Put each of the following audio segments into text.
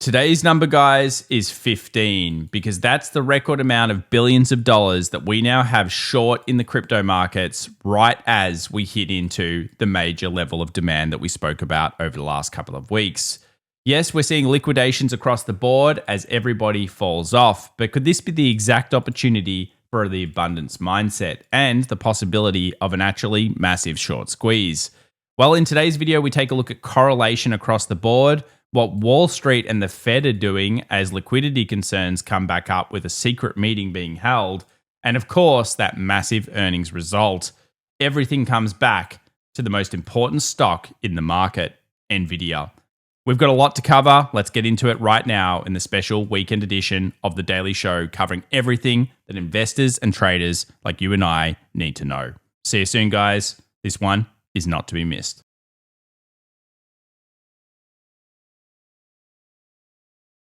Today's number, guys, is 15 because that's the record amount of billions of dollars that we now have short in the crypto markets right as we hit into the major level of demand that we spoke about over the last couple of weeks. Yes, we're seeing liquidations across the board as everybody falls off, but could this be the exact opportunity for the abundance mindset and the possibility of an actually massive short squeeze? Well, in today's video, we take a look at correlation across the board, what Wall Street and the Fed are doing as liquidity concerns come back up with a secret meeting being held, and of course, that massive earnings result. Everything comes back to the most important stock in the market, Nvidia. We've got a lot to cover. Let's get into it right now in the special weekend edition of The Daily Show, covering everything that investors and traders like you and I need to know. See you soon, guys. This one is not to be missed.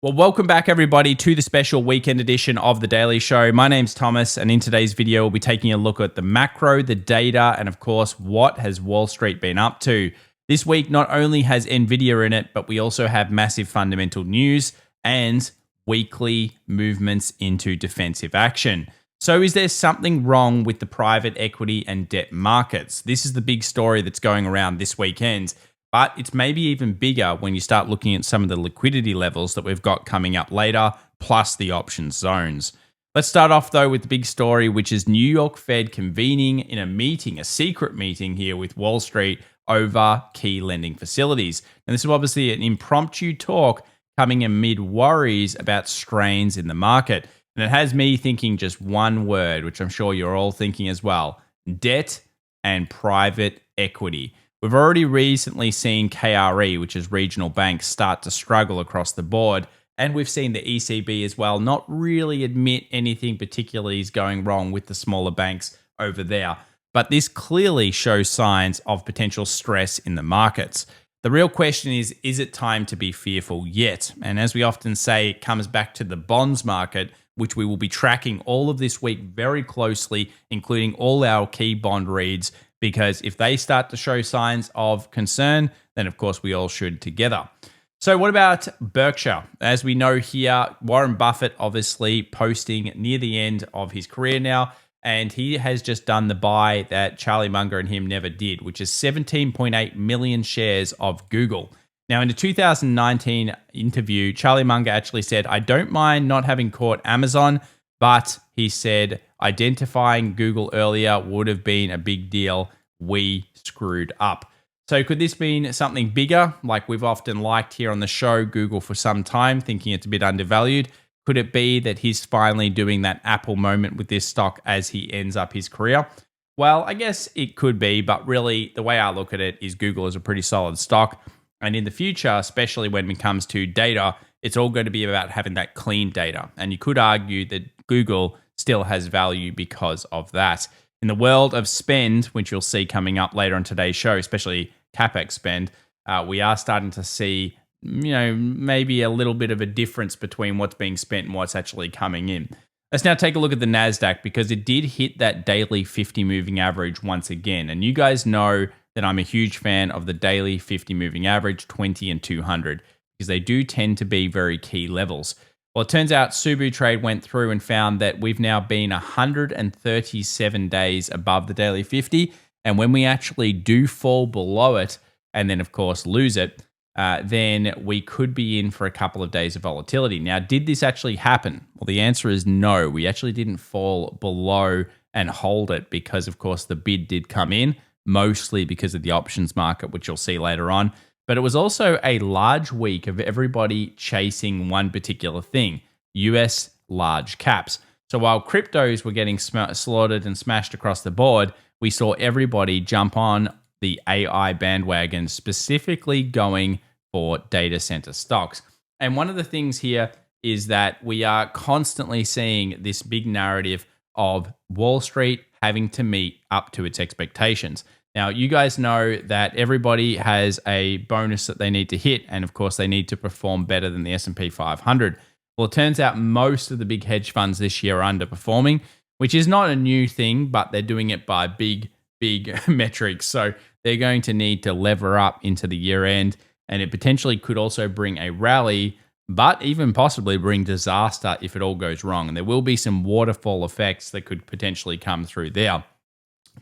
Well, welcome back, everybody, to the special weekend edition of The Daily Show. My name's Thomas, and in today's video, we'll be taking a look at the macro, the data, and of course, what has Wall Street been up to. This week, not only has Nvidia in it, but we also have massive fundamental news and weekly movements into defensive action. So is there something wrong with the private equity and debt markets? This is the big story that's going around this weekend. But it's maybe even bigger when you start looking at some of the liquidity levels that we've got coming up later, plus the options zones. Let's start off, though, with the big story, which is New York Fed convening in a meeting, a secret meeting here with Wall Street over key lending facilities. And this is obviously an impromptu talk coming amid worries about strains in the market. And it has me thinking just one word, which I'm sure you're all thinking as well: debt and private equity. We've already recently seen KRE, which is regional banks, start to struggle across the board. And we've seen the ECB as well not really admit anything particularly is going wrong with the smaller banks over there. But this clearly shows signs of potential stress in the markets. The real question is it time to be fearful yet? And as we often say, it comes back to the bonds market, which we will be tracking all of this week very closely, including all our key bond reads. Because if they start to show signs of concern, then of course we all should together. So what about Berkshire? As we know here, Warren Buffett obviously posting near the end of his career now, and he has just done the buy that Charlie Munger and him never did, which is 17.8 million shares of Google. Now, in a 2019 interview, Charlie Munger actually said, "I don't mind not having caught Amazon," but he said, identifying Google earlier would have been a big deal. We screwed up. So could this mean something bigger, like we've often liked here on the show, Google for some time, thinking it's a bit undervalued? Could it be that he's finally doing that Apple moment with this stock as he ends up his career? Well, I guess it could be, but really the way I look at it is Google is a pretty solid stock. And in the future, especially when it comes to data, it's all going to be about having that clean data. And you could argue that Google still has value because of that. In the world of spend, which you'll see coming up later on today's show, especially CapEx spend, we are starting to see, maybe a little bit of a difference between what's being spent and what's actually coming in. Let's now take a look at the Nasdaq, because it did hit that daily 50 moving average once again. And you guys know that I'm a huge fan of the daily 50 moving average, 20 and 200, because they do tend to be very key levels. Well, it turns out Subu Trade went through and found that we've now been 137 days above the daily 50. And when we actually do fall below it and then, of course, lose it, then we could be in for a couple of days of volatility. Now, did this actually happen? Well, the answer is no. We actually didn't fall below and hold it because, of course, the bid did come in, mostly because of the options market, which you'll see later on. But it was also a large week of everybody chasing one particular thing, US large caps. So while cryptos were getting slaughtered and smashed across the board, we saw everybody jump on the AI bandwagon, specifically going for data center stocks. And one of the things here is that we are constantly seeing this big narrative of Wall Street having to meet up to its expectations. Now, you guys know that everybody has a bonus that they need to hit, and of course, they need to perform better than the S&P 500. Well, it turns out most of the big hedge funds this year are underperforming, which is not a new thing, but they're doing it by big metrics. So they're going to need to lever up into the year end, and it potentially could also bring a rally but even possibly bring disaster if it all goes wrong. And there will be some waterfall effects that could potentially come through there.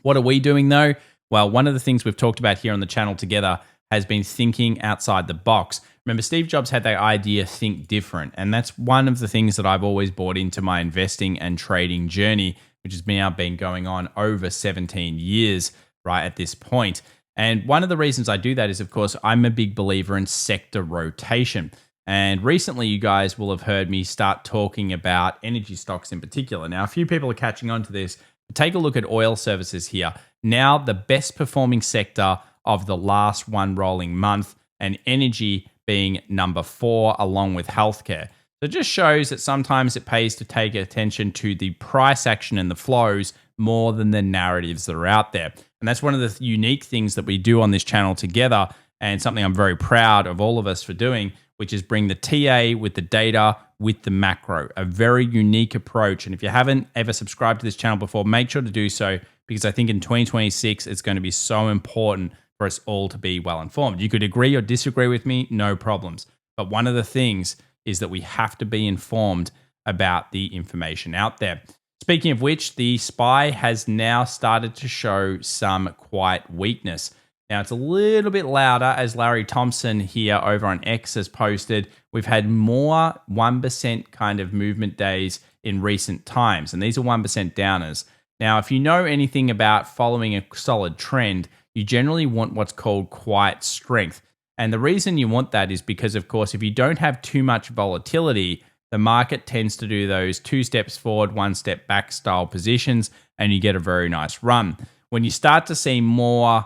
What are we doing though? Well, one of the things we've talked about here on the channel together has been thinking outside the box. Remember, Steve Jobs had that idea, think different. And that's one of the things that I've always brought into my investing and trading journey, which has now been going on over 17 years, right, at this point. And one of the reasons I do that is, of course, I'm a big believer in sector rotation. And recently, you guys will have heard me start talking about energy stocks in particular. Now, a few people are catching on to this. Take a look at oil services here. Now, the best performing sector of the last one rolling month, and energy being number 4, along with healthcare. So it just shows that sometimes it pays to take attention to the price action and the flows more than the narratives that are out there. And that's one of the unique things that we do on this channel together, and something I'm very proud of all of us for doing, which is bring the TA with the data with the macro, a very unique approach. And if you haven't ever subscribed to this channel before, make sure to do so, because I think in 2026, it's going to be so important for us all to be well informed. You could agree or disagree with me, no problems. But one of the things is that we have to be informed about the information out there. Speaking of which, the SPY has now started to show some quiet weakness. Now, it's a little bit louder, as Larry Thompson here over on X has posted. We've had more 1% kind of movement days in recent times, and these are 1% downers. Now, if you know anything about following a solid trend, you generally want what's called quiet strength. And the reason you want that is because, of course, if you don't have too much volatility, the market tends to do those 2 steps forward, 1 step back style positions, and you get a very nice run. When you start to see more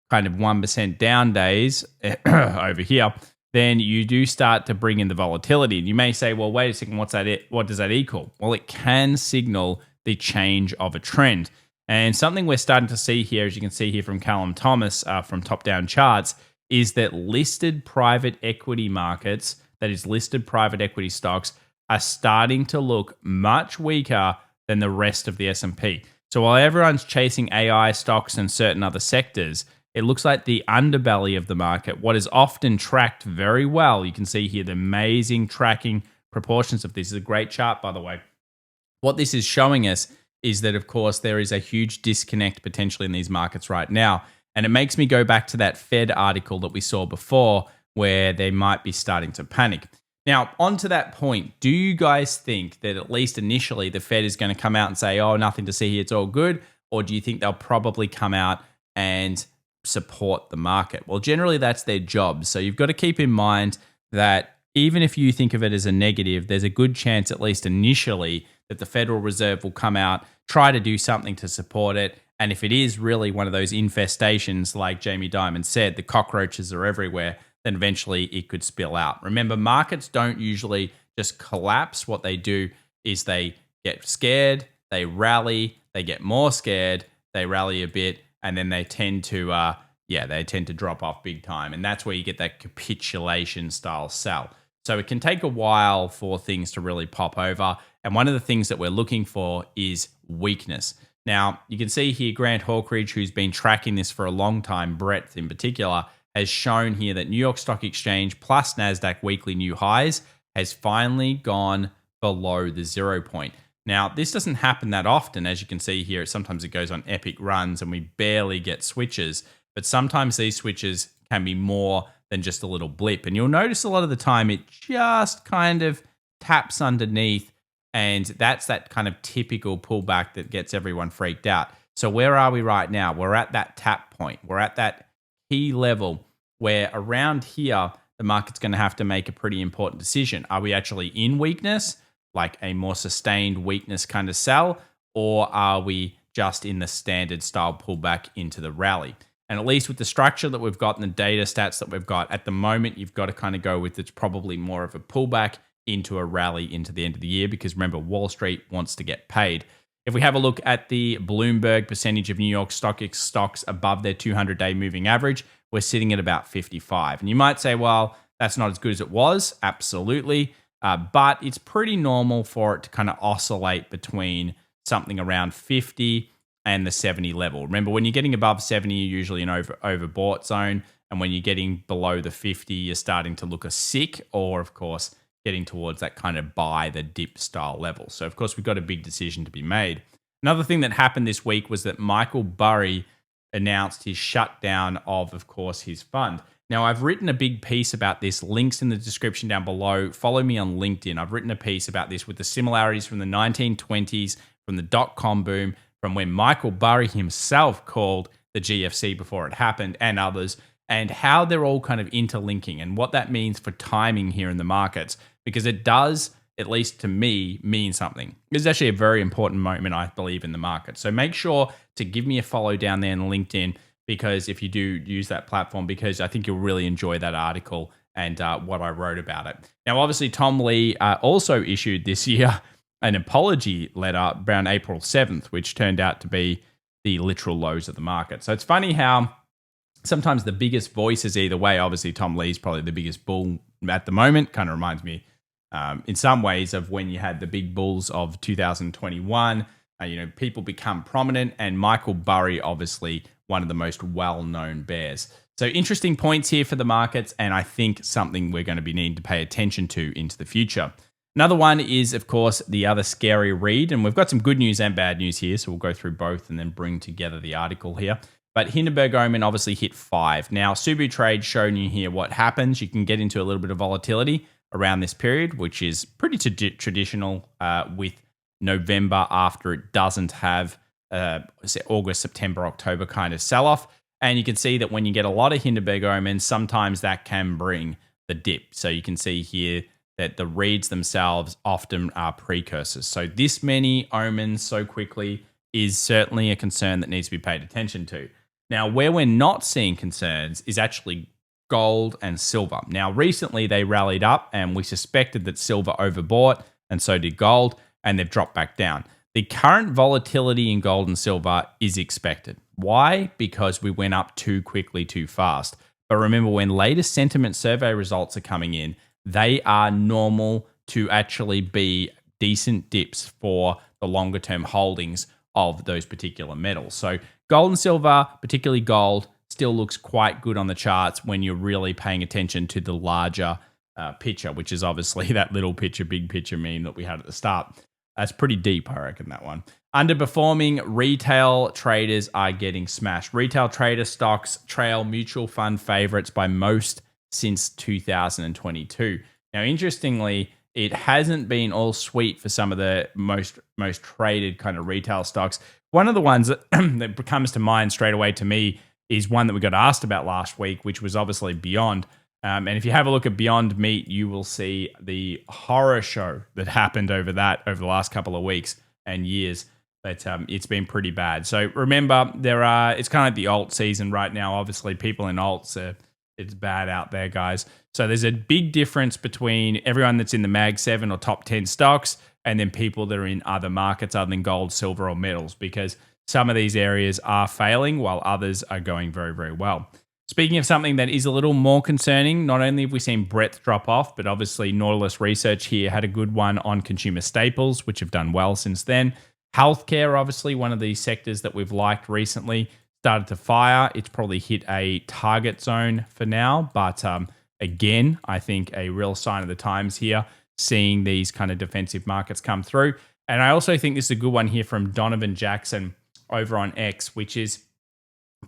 kind of 1% down days over here, then you do start to bring in the volatility. And you may say, well, wait a second, what does that equal? Well, it can signal the change of a trend. And something we're starting to see here, as you can see here from Callum Thomas from Top Down Charts, is that listed private equity markets, that is listed private equity stocks, are starting to look much weaker than the rest of the S&P. So while everyone's chasing AI stocks and certain other sectors, it looks like the underbelly of the market, what is often tracked very well, you can see here the amazing tracking proportions of this. This is a great chart, by the way. What this is showing us is that, of course, there is a huge disconnect potentially in these markets right now. And it makes me go back to that Fed article that we saw before, where they might be starting to panic. Now, on to that point, do you guys think that at least initially the Fed is going to come out and say, oh, nothing to see here, it's all good? Or do you think they'll probably come out and support the market? Well, generally that's their job. So you've got to keep in mind that even if you think of it as a negative, there's a good chance, at least initially, that the Federal Reserve will come out, try to do something to support it. And if it is really one of those infestations, like Jamie Dimon said, the cockroaches are everywhere, then eventually it could spill out. Remember, markets don't usually just collapse. What they do is they get scared, they rally, they get more scared, they rally a bit, and then they tend to drop off big time. And that's where you get that capitulation style sell. So it can take a while for things to really pop over. And one of the things that we're looking for is weakness. Now, you can see here Grant Hawkridge, who's been tracking this for a long time, breadth in particular, has shown here that New York Stock Exchange plus Nasdaq weekly new highs has finally gone below the 0 point. Now, this doesn't happen that often. As you can see here, sometimes it goes on epic runs and we barely get switches. But sometimes these switches can be more than just a little blip. And you'll notice a lot of the time it just kind of taps underneath. And that's that kind of typical pullback that gets everyone freaked out. So where are we right now? We're at that tap point. We're at that key level where around here, the market's going to have to make a pretty important decision. Are we actually in weakness, like a more sustained weakness kind of sell, or are we just in the standard style pullback into the rally? And at least with the structure that we've got and the data stats that we've got at the moment, you've got to kind of go with it's probably more of a pullback into a rally into the end of the year, because remember, Wall Street wants to get paid. If we have a look at the Bloomberg percentage of New York stocks above their 200-day moving average, we're sitting at about 55. And you might say, well, that's not as good as it was. Absolutely. But it's pretty normal for it to kind of oscillate between something around 50 and the 70 level. Remember, when you're getting above 70, you're usually in overbought zone. And when you're getting below the 50, you're starting to look a sick, or of course, getting towards that kind of buy the dip style level. So, of course, we've got a big decision to be made. Another thing that happened this week was that Michael Burry announced his shutdown of course, his fund. Now, I've written a big piece about this. Links in the description down below. Follow me on LinkedIn. I've written a piece about this with the similarities from the 1920s, from the dot-com boom, from when Michael Burry himself called the GFC before it happened, and others, and how they're all kind of interlinking and what that means for timing here in the markets, because it does, at least to me, mean something. This is actually a very important moment, I believe, in the market. So make sure to give me a follow down there on LinkedIn, because if you do use that platform, because I think you'll really enjoy that article and what I wrote about it. Now, obviously, Tom Lee also issued this year an apology letter around April 7th, which turned out to be the literal lows of the market. So it's funny how sometimes the biggest voices either way, obviously Tom Lee's probably the biggest bull at the moment, kind of reminds me in some ways of when you had the big bulls of 2021. People become prominent, and Michael Burry, obviously one of the most well-known bears. So interesting points here for the markets, and I think something we're going to be needing to pay attention to into the future. Another one is, of course, the other scary read, and we've got some good news and bad news here, so we'll go through both and then bring together the article here. But Hindenburg Omen obviously hit 5. Now, Subu Trade showing you here what happens. You can get into a little bit of volatility around this period, which is pretty traditional with November after it doesn't have August, September, October kind of sell-off. And you can see that when you get a lot of Hindenburg omens, sometimes that can bring the dip. So you can see here that the reads themselves often are precursors. So this many omens so quickly is certainly a concern that needs to be paid attention to. Now, where we're not seeing concerns is actually gold and silver. Now, recently they rallied up, and we suspected that silver overbought, and so did gold, and they've dropped back down. The current volatility in gold and silver is expected. Why? Because we went up too quickly, too fast. But remember, when latest sentiment survey results are coming in, they are normal to actually be decent dips for the longer term holdings of those particular metals. So gold and silver, particularly gold, still looks quite good on the charts when you're really paying attention to the larger picture, which is obviously that little picture, big picture meme that we had at the start. That's pretty deep, I reckon, that one. Underperforming retail traders are getting smashed. Retail trader stocks trail mutual fund favorites by most since 2022. Now, interestingly, it hasn't been all sweet for some of the most traded kind of retail stocks. One of the ones that comes to mind straight away to me is one that we got asked about last week, which was obviously Beyond. And if you have a look at Beyond Meat, you will see the horror show that happened over the last couple of weeks and years. But it's been pretty bad. So remember, it's kind of like the alt season right now. Obviously, people in alts, it's bad out there, guys. So there's a big difference between everyone that's in the Mag 7 or top 10 stocks and then people that are in other markets other than gold, silver, or metals, because some of these areas are failing while others are going very, very well. Speaking of something that is a little more concerning, not only have we seen breadth drop off, but obviously Nautilus Research here had a good one on consumer staples, which have done well since then. Healthcare, obviously one of these sectors that we've liked recently, started to fire. It's probably hit a target zone for now, but again, I think a real sign of the times here, seeing these kind of defensive markets come through. And I also think this is a good one here from Donovan Jackson over on X, which is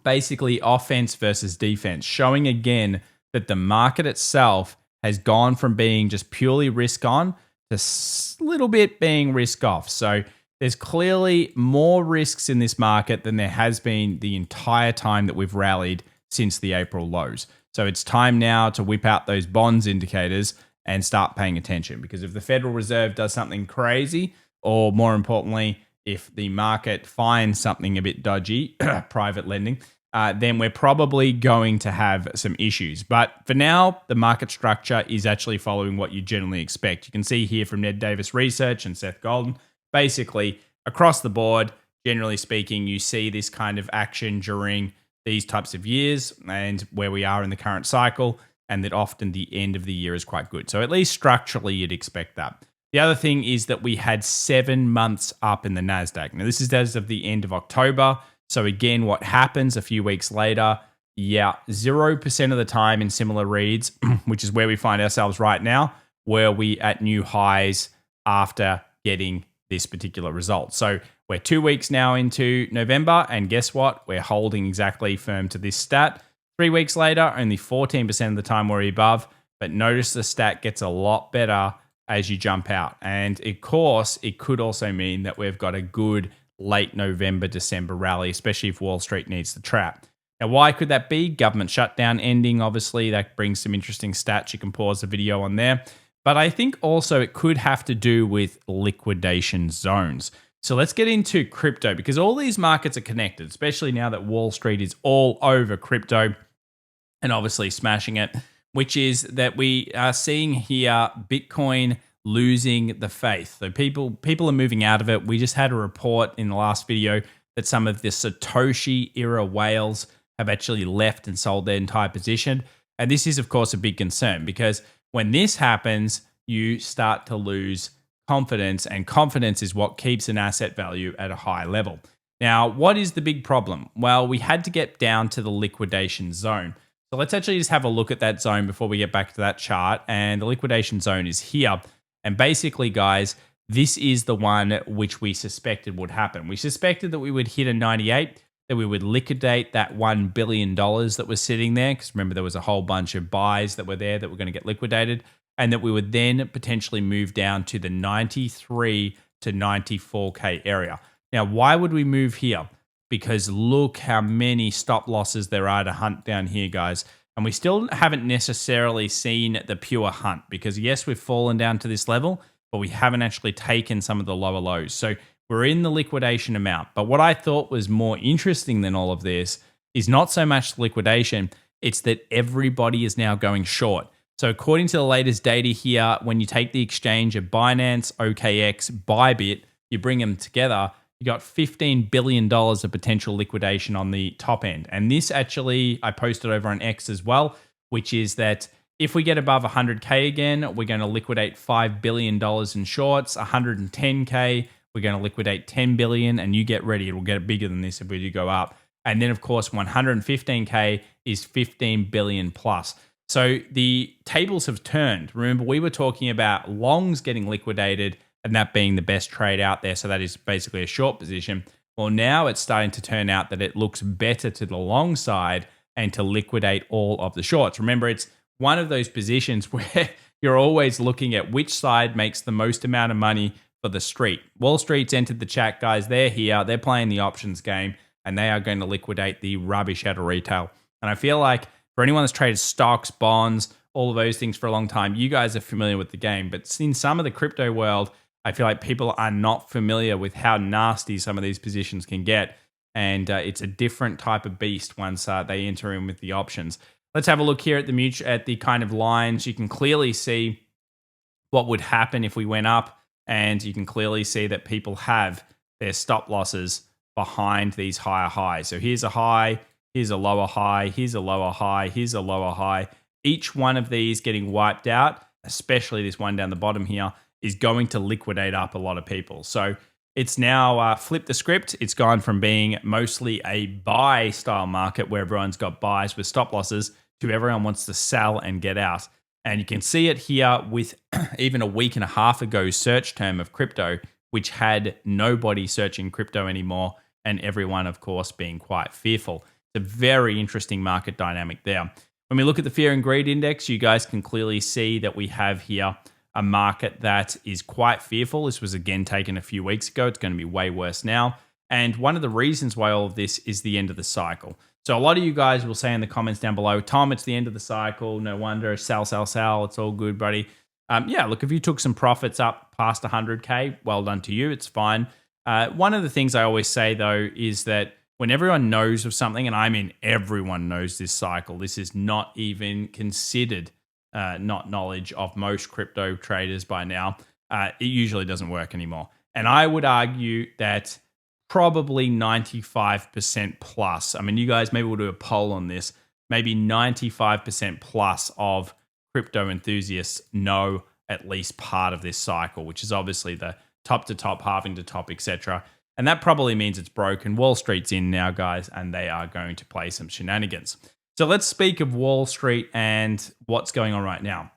basically offense versus defense, showing again that the market itself has gone from being just purely risk on to a little bit being risk off. So there's clearly more risks in this market than there has been the entire time that we've rallied since the April lows. So it's time now to whip out those bonds indicators and start paying attention, because if the Federal Reserve does something crazy, or more importantly, if the market finds something a bit dodgy, private lending, then we're probably going to have some issues. But for now, the market structure is actually following what you generally expect. You can see here from Ned Davis Research and Seth Golden, basically across the board, generally speaking, you see this kind of action during these types of years and where we are in the current cycle, and that often the end of the year is quite good. So at least structurally, you'd expect that. The other thing is that we had 7 months up in the Nasdaq. Now, this is as of the end of October. So again, what happens a few weeks later? 0% of the time in similar reads, which is where we find ourselves right now, were we at new highs after getting this particular result? So we're 2 weeks now into November, and guess what? We're holding exactly firm to this stat. 3 weeks later, only 14% of the time we're above, but notice the stat gets a lot better as you jump out. And of course, it could also mean that we've got a good late November, December rally, especially if Wall Street needs the trap. Now, why could that be? Government shutdown ending, obviously, that brings some interesting stats. You can pause the video on there. But I think also it could have to do with liquidation zones. So let's get into crypto, because all these markets are connected, especially now that Wall Street is all over crypto and obviously smashing it, which is that we are seeing here Bitcoin losing the faith. So people are moving out of it. We just had a report in the last video that some of the Satoshi era whales have actually left and sold their entire position. And this is, of course, a big concern, because when this happens, you start to lose confidence, and confidence is what keeps an asset value at a high level. Now, what is the big problem? Well, we had to get down to the liquidation zone. So let's actually just have a look at that zone before we get back to that chart. And the liquidation zone is here. And basically, guys, this is the one which we suspected would happen. We suspected that we would hit a 98, that we would liquidate that $1 billion that was sitting there. Because remember, there was a whole bunch of buys that were there that were going to get liquidated. And that we would then potentially move down to the 93 to 94K area. Now, why would we move here? Because look how many stop losses there are to hunt down here, guys. And we still haven't necessarily seen the pure hunt, because yes, we've fallen down to this level, but we haven't actually taken some of the lower lows. So we're in the liquidation amount. But what I thought was more interesting than all of this is not so much liquidation, it's that everybody is now going short. So according to the latest data here, when you take the exchange of Binance, OKX, Bybit, you bring them together, you got $15 billion of potential liquidation on the top end. And this actually, I posted over on X as well, which is that if we get above 100K again, we're going to liquidate $5 billion in shorts. 110K, we're going to liquidate $10 billion, and you get ready. It'll get bigger than this if we do go up. And then, of course, 115K is 15 billion plus. So the tables have turned. Remember, we were talking about longs getting liquidated and that being the best trade out there. So that is basically a short position. Well, now it's starting to turn out that it looks better to the long side and to liquidate all of the shorts. Remember, it's one of those positions where you're always looking at which side makes the most amount of money for the street. Wall Street's entered the chat, guys. They're here. They're playing the options game, and they are going to liquidate the rubbish out of retail. And I feel like for anyone that's traded stocks, bonds, all of those things for a long time, you guys are familiar with the game. But in some of the crypto world, I feel like people are not familiar with how nasty some of these positions can get. And it's a different type of beast once they enter in with the options. Let's have a look here at the kind of lines. You can clearly see what would happen if we went up. And you can clearly see that people have their stop losses behind these higher highs. So here's a high. Here's a lower high, here's a lower high, here's a lower high. Each one of these getting wiped out, especially this one down the bottom here, is going to liquidate up a lot of people. So it's now flipped the script. It's gone from being mostly a buy style market where everyone's got buys with stop losses to everyone wants to sell and get out. And you can see it here with even a week and a half ago search term of crypto, which had nobody searching crypto anymore, and everyone, of course, being quite fearful. It's a very interesting market dynamic there. When we look at the fear and greed index, you guys can clearly see that we have here a market that is quite fearful. This was again taken a few weeks ago. It's going to be way worse now. And one of the reasons why all of this is the end of the cycle. So a lot of you guys will say in the comments down below, Tom, it's the end of the cycle. No wonder. Sell, sell, sell. It's all good, buddy. Yeah, look, if you took some profits up past 100K, well done to you. It's fine. One of the things I always say, though, is that when everyone knows of something, and I mean everyone knows this cycle, this is not even considered not knowledge of most crypto traders by now, it usually doesn't work anymore. And I would argue that probably 95% plus, I mean, you guys, maybe we'll do a poll on this, maybe 95% plus of crypto enthusiasts know at least part of this cycle, which is obviously the top to top, halving to top, etc. And that probably means it's broken. Wall Street's in now, guys, and they are going to play some shenanigans. So let's speak of Wall Street and what's going on right now.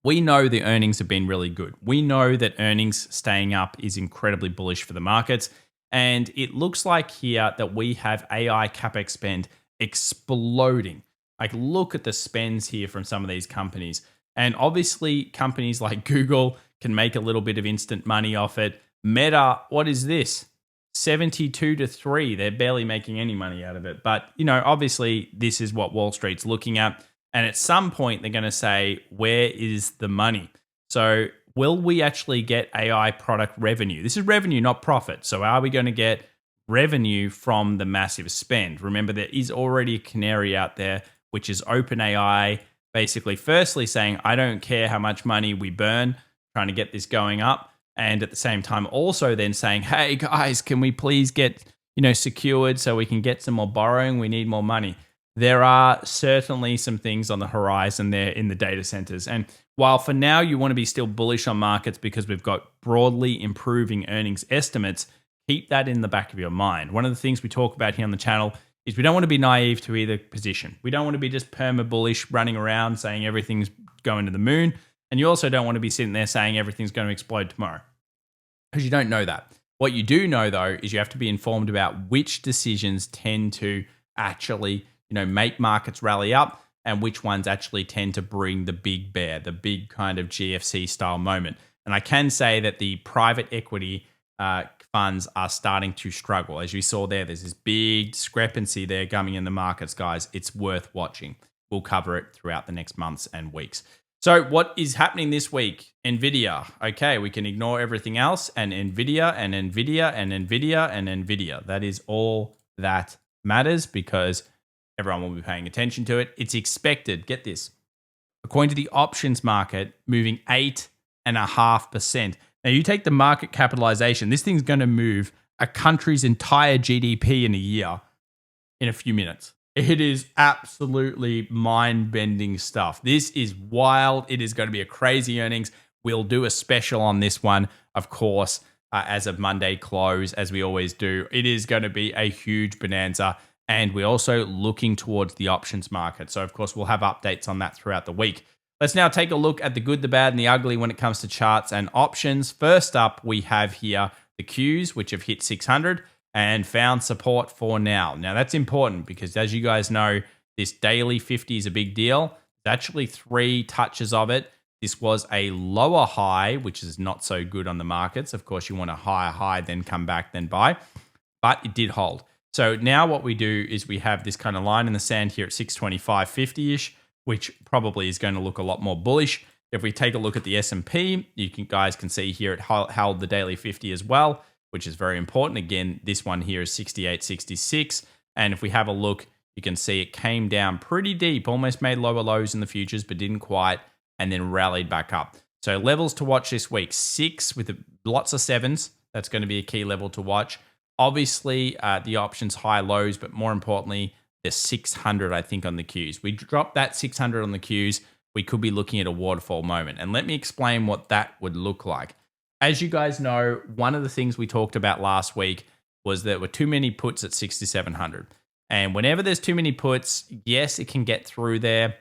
we know the earnings have been really good. We know that earnings staying up is incredibly bullish for the markets. And it looks like here that we have AI CapEx spend exploding. Like, look at the spends here from some of these companies. And obviously, companies like Google can make a little bit of instant money off it. Meta, what is this? 72 to 3. They're barely making any money out of it. But, obviously, this is what Wall Street's looking at. And at some point, they're going to say, where is the money? So, will we actually get AI product revenue? This is revenue, not profit. So, are we going to get revenue from the massive spend? Remember, there is already a canary out there, which is OpenAI, basically, firstly saying, I don't care how much money we burn trying to get this going up. And at the same time, also then saying, hey, guys, can we please get, secured so we can get some more borrowing? We need more money. There are certainly some things on the horizon there in the data centers. And while for now you want to be still bullish on markets because we've got broadly improving earnings estimates, keep that in the back of your mind. One of the things we talk about here on the channel is we don't want to be naive to either position. We don't want to be just perma bullish running around saying everything's going to the moon. And you also don't want to be sitting there saying everything's going to explode tomorrow, because you don't know that. What you do know, though, is you have to be informed about which decisions tend to actually, make markets rally up and which ones actually tend to bring the big bear, the big kind of GFC style moment. And I can say that the private equity funds are starting to struggle. As you saw there's this big discrepancy there coming in the markets, guys. It's worth watching. We'll cover it throughout the next months and weeks. So what is happening this week? Nvidia. Okay, we can ignore everything else, and Nvidia and Nvidia and Nvidia and Nvidia. That is all that matters because everyone will be paying attention to it. It's expected, get this, according to the options market, moving 8.5%. Now you take the market capitalization, this thing's going to move a country's entire GDP in a year in a few minutes. It is absolutely mind-bending stuff. This is wild. It is going to be a crazy earnings. We'll do a special on this one, of course, as of Monday close, as we always do. It is going to be a huge bonanza, and we're also looking towards the options market. So, of course, we'll have updates on that throughout the week. Let's now take a look at the good, the bad, and the ugly when it comes to charts and options. First up, we have here the Qs, which have hit 600. And found support for now. Now, that's important because, as you guys know, this daily 50 is a big deal. There's actually 3 touches of it. This was a lower high, which is not so good on the markets. Of course, you want a higher high, then come back, then buy. But it did hold. So now what we do is we have this kind of line in the sand here at 625.50-ish, which probably is going to look a lot more bullish. If we take a look at the S&P, guys can see here it held the daily 50 as well, which is very important. Again, this one here is 68.66. And if we have a look, you can see it came down pretty deep, almost made lower lows in the futures, but didn't quite, and then rallied back up. So levels to watch this week, 6 with lots of 7s. That's going to be a key level to watch. Obviously, the options high lows, but more importantly, the 600, I think, on the Qs. We drop that 600 on the Qs, we could be looking at a waterfall moment. And let me explain what that would look like. As you guys know, one of the things we talked about last week was there were too many puts at 6,700. And whenever there's too many puts, yes, it can get through there.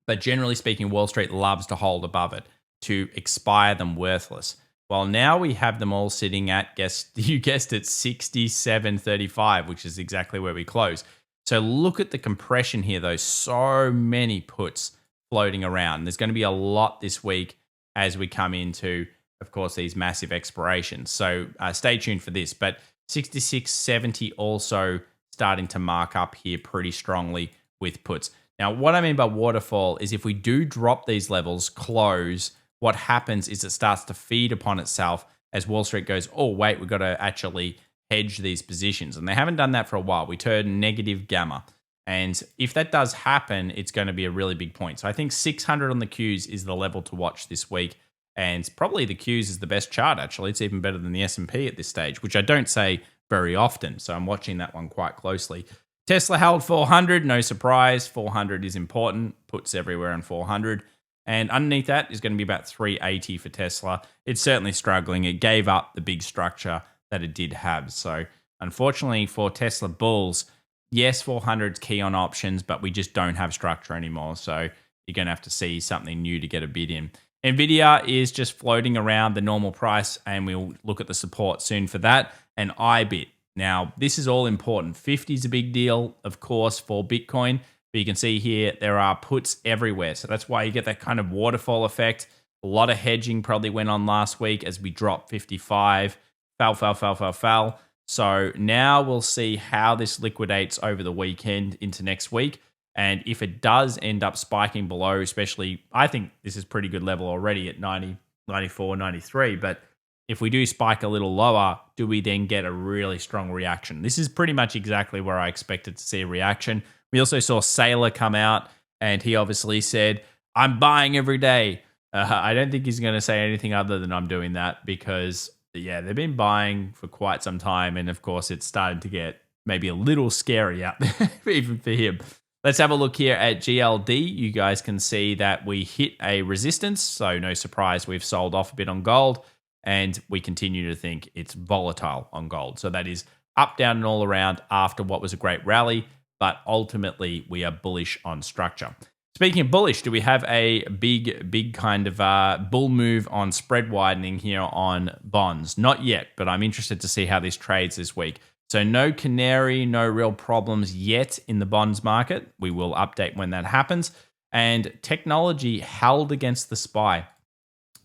But generally speaking, Wall Street loves to hold above it to expire them worthless. Well, now we have them all sitting at, you guessed it, 67.35, which is exactly where we close. So look at the compression here, though. So many puts floating around. There's going to be a lot this week as we come into, of course, these massive expirations. So stay tuned for this. But 66.70 also starting to mark up here pretty strongly with puts. Now, what I mean by waterfall is if we do drop these levels, close, what happens is it starts to feed upon itself as Wall Street goes, oh, wait, we've got to actually hedge these positions. And they haven't done that for a while. We turned negative gamma. And if that does happen, it's going to be a really big point. So I think 600 on the Qs is the level to watch this week. And probably the Qs is the best chart, actually. It's even better than the S&P at this stage, which I don't say very often. So I'm watching that one quite closely. Tesla held 400, no surprise. 400 is important. Puts everywhere on 400. And underneath that is going to be about 380 for Tesla. It's certainly struggling. It gave up the big structure that it did have. So unfortunately for Tesla bulls, yes, 400 is key on options, but we just don't have structure anymore. So you're going to have to see something new to get a bid in. Nvidia is just floating around the normal price, and we'll look at the support soon for that. And IBIT. Now, this is all important. 50 is a big deal, of course, for Bitcoin. But you can see here, there are puts everywhere. So that's why you get that kind of waterfall effect. A lot of hedging probably went on last week as we dropped 55. Fell. So now we'll see how this liquidates over the weekend into next week. And if it does end up spiking below, especially, I think this is pretty good level already at 90, 94, 93. But if we do spike a little lower, do we then get a really strong reaction? This is pretty much exactly where I expected to see a reaction. We also saw Saylor come out, and he obviously said, I'm buying every day. I don't think he's going to say anything other than I'm doing that because, yeah, they've been buying for quite some time. And of course, it's starting to get maybe a little scary out there, even for him. Let's have a look here at GLD. You guys can see that we hit a resistance. So no surprise, we've sold off a bit on gold. And we continue to think it's volatile on gold. So that is up, down, and all around after what was a great rally. But ultimately, we are bullish on structure. Speaking of bullish, do we have a big kind of bull move on spread widening here on bonds? Not yet, but I'm interested to see how this trades this week. So no canary, no real problems yet in the bonds market. We will update when that happens. And technology held against the SPY.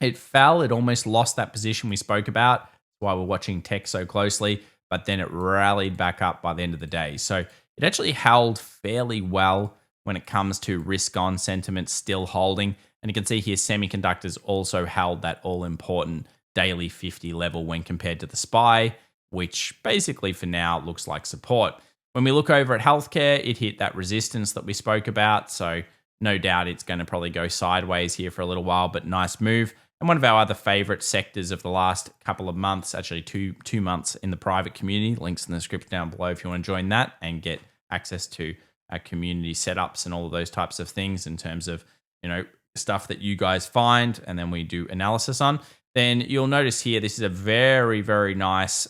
It fell. It almost lost that position we spoke about. That's why we're watching tech so closely. But then it rallied back up by the end of the day. So it actually held fairly well when it comes to risk-on sentiment still holding. And you can see here semiconductors also held that all-important daily 50 level when compared to the SPY, which basically for now looks like support. When we look over at healthcare, it hit that resistance that we spoke about. So no doubt it's going to probably go sideways here for a little while, but nice move. And one of our other favorite sectors of the last couple of months, actually two months in the private community, links in the description down below if you want to join that and get access to our community setups and all of those types of things in terms of, stuff that you guys find and then we do analysis on. Then you'll notice here, this is a very, very nice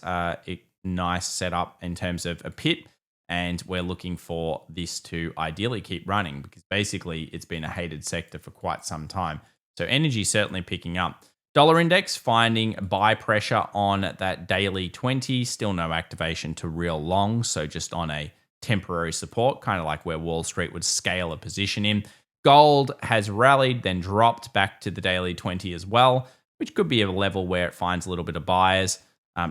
setup in terms of a pit. And we're looking for this to ideally keep running because basically it's been a hated sector for quite some time. So energy certainly picking up. Dollar index finding buy pressure on that daily 20. Still no activation to real long. So just on a temporary support, kind of like where Wall Street would scale a position in. Gold has rallied, then dropped back to the daily 20 as well, which could be a level where it finds a little bit of buyers.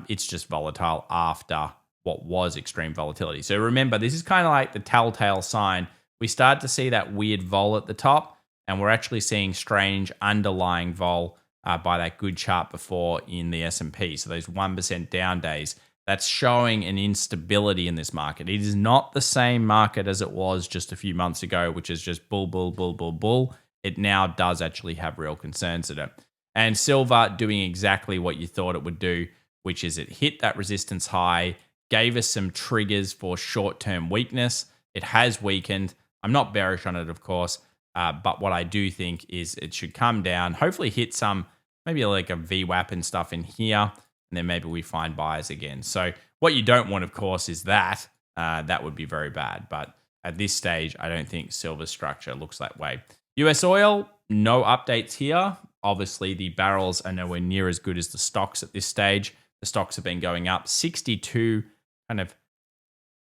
It's just volatile after what was extreme volatility. So remember, this is kind of like the telltale sign. We start to see that weird vol at the top, and we're actually seeing strange underlying vol by that good chart before in the S&P. So those 1% down days, that's showing an instability in this market. It is not the same market as it was just a few months ago, which is just bull, bull, bull, bull, bull. It now does actually have real concerns in it. And silver doing exactly what you thought it would do, which is it hit that resistance high, gave us some triggers for short-term weakness. It has weakened. I'm not bearish on it, of course, but what I do think is it should come down, hopefully hit some, maybe like a VWAP and stuff in here, and then maybe we find buyers again. So what you don't want, of course, is that. That would be very bad. But at this stage, I don't think silver structure looks that way. US oil, no updates here. Obviously, the barrels are nowhere near as good as the stocks at this stage. The stocks have been going up 62, kind of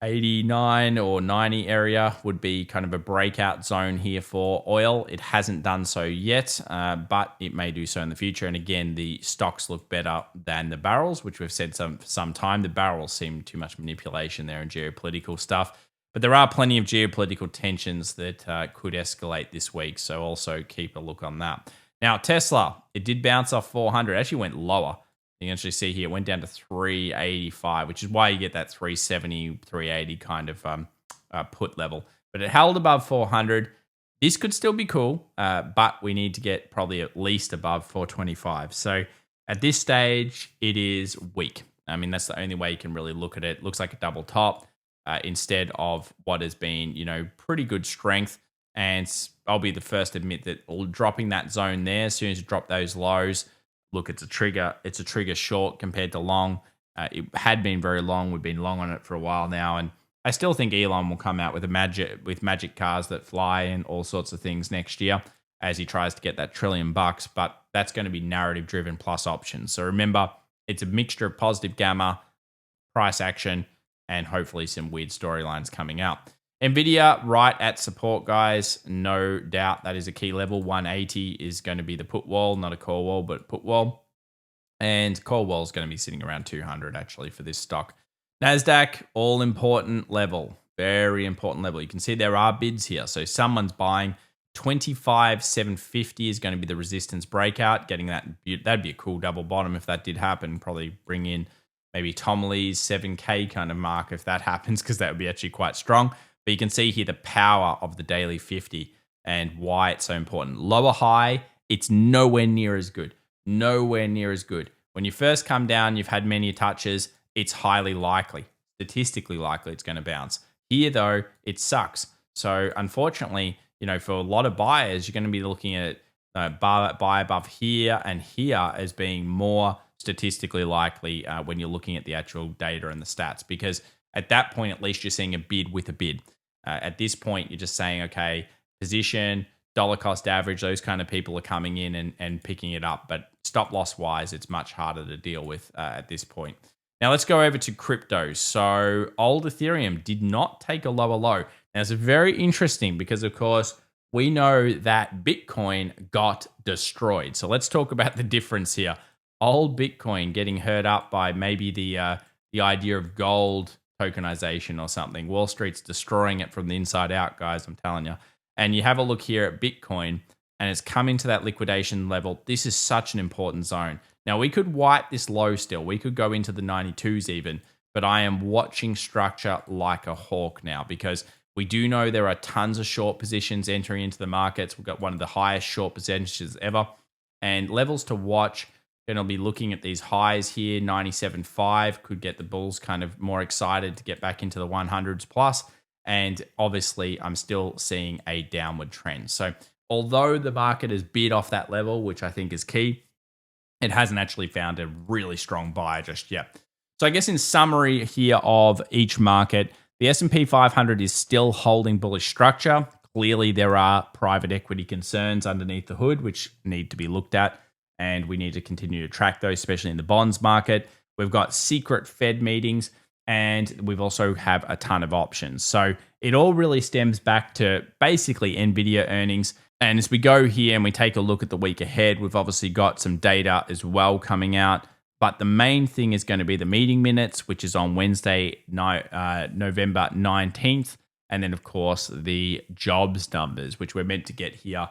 89 or 90 area would be kind of a breakout zone here for oil. It hasn't done so yet, but it may do so in the future. And again, the stocks look better than the barrels, which we've said for some time. The barrels seem too much manipulation there and geopolitical stuff. But there are plenty of geopolitical tensions that could escalate this week. So also keep a look on that. Now, Tesla, it did bounce off 400. It actually went lower. You can actually see here, it went down to 385, which is why you get that 370, 380 kind of put level. But it held above 400. This could still be cool, but we need to get probably at least above 425. So at this stage, it is weak. I mean, that's the only way you can really look at it. It looks like a double top instead of what has been, pretty good strength. And I'll be the first to admit that dropping that zone there, as soon as you drop those lows, look, it's a trigger short compared to long. It had been very long. We've been long on it for a while now. And I still think Elon will come out with magic cars that fly and all sorts of things next year as he tries to get that $1 trillion, but that's going to be narrative driven plus options. So remember, it's a mixture of positive gamma, price action, and hopefully some weird storylines coming out. Nvidia right at support, guys. No doubt that is a key level. 180 is going to be the put wall, not a call wall, but put wall. And call wall is going to be sitting around 200 actually for this stock. Nasdaq, all important level, very important level. You can see there are bids here. So someone's buying 25,750 is going to be the resistance breakout. Getting that'd be a cool double bottom if that did happen. Probably bring in maybe Tom Lee's 7K kind of mark if that happens, because that would be actually quite strong. But you can see here the power of the daily 50 and why it's so important. Lower high, it's nowhere near as good. Nowhere near as good. When you first come down, you've had many touches. It's highly likely, statistically likely, it's going to bounce. Here, though, it sucks. So, unfortunately, for a lot of buyers, you're going to be looking at buy above here and here as being more statistically likely when you're looking at the actual data and the stats, because at that point, at least you're seeing a bid with a bid. At this point, you're just saying, okay, position, dollar cost average, those kind of people are coming in and picking it up. But stop loss wise, it's much harder to deal with at this point. Now let's go over to crypto. So old Ethereum did not take a lower low. Now it's very interesting because, of course, we know that Bitcoin got destroyed. So let's talk about the difference here. Old Bitcoin getting hurt up by maybe the idea of gold tokenization or something. Wall Street's destroying it from the inside out, guys, I'm telling you. And you have a look here at Bitcoin, and it's coming to that liquidation level. This is such an important zone. Now, we could wipe this low still. We could go into the 92s even, but I am watching structure like a hawk now, because we do know there are tons of short positions entering into the markets. We've got one of the highest short percentages ever. And levels to watch, then I'll be looking at these highs here. 97.5 could get the bulls kind of more excited to get back into the 100s plus. And obviously, I'm still seeing a downward trend. So although the market has bid off that level, which I think is key, it hasn't actually found a really strong buy just yet. So I guess in summary here of each market, the S&P 500 is still holding bullish structure. Clearly, there are private equity concerns underneath the hood, which need to be looked at. And we need to continue to track those, especially in the bonds market. We've got secret Fed meetings, and we've also have a ton of options. So it all really stems back to basically Nvidia earnings. And as we go here and we take a look at the week ahead, we've obviously got some data as well coming out. But the main thing is going to be the meeting minutes, which is on Wednesday, November 19th. And then, of course, the jobs numbers, which we're meant to get here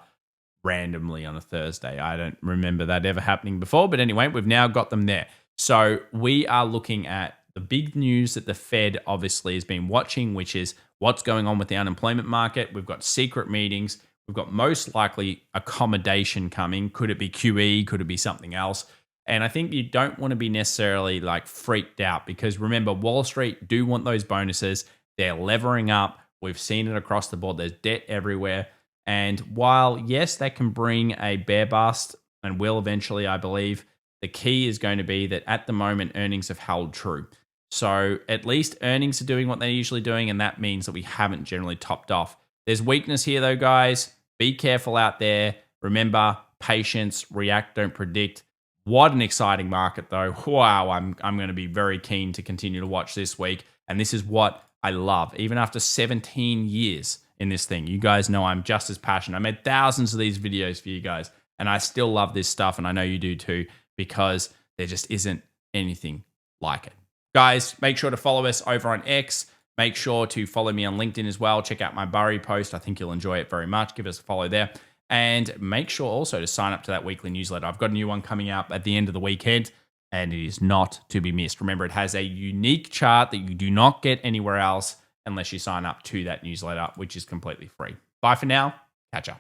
randomly on a Thursday. I don't remember that ever happening before. But anyway, we've now got them there. So we are looking at the big news that the Fed obviously has been watching, which is what's going on with the unemployment market. We've got secret meetings. We've got most likely accommodation coming. Could it be QE? Could it be something else? And I think you don't want to be necessarily like freaked out, because remember, Wall Street do want those bonuses. They're levering up. We've seen it across the board. There's debt everywhere. And while, yes, that can bring a bear bust and will eventually, I believe, the key is going to be that at the moment, earnings have held true. So at least earnings are doing what they're usually doing, and that means that we haven't generally topped off. There's weakness here, though, guys. Be careful out there. Remember, patience, react, don't predict. What an exciting market, though. Wow, I'm going to be very keen to continue to watch this week. And this is what I love. Even after 17 years in this thing, you guys know I'm just as passionate. I made thousands of these videos for you guys, and I still love this stuff, and I know you do too, because there just isn't anything like it. Guys, make sure to follow us over on X. Make sure to follow me on LinkedIn as well. Check out my Burry post. I think you'll enjoy it very much. Give us a follow there. And make sure also to sign up to that weekly newsletter. I've got a new one coming out at the end of the weekend, and it is not to be missed. Remember, it has a unique chart that you do not get anywhere else unless you sign up to that newsletter, which is completely free. Bye for now. Catch ya.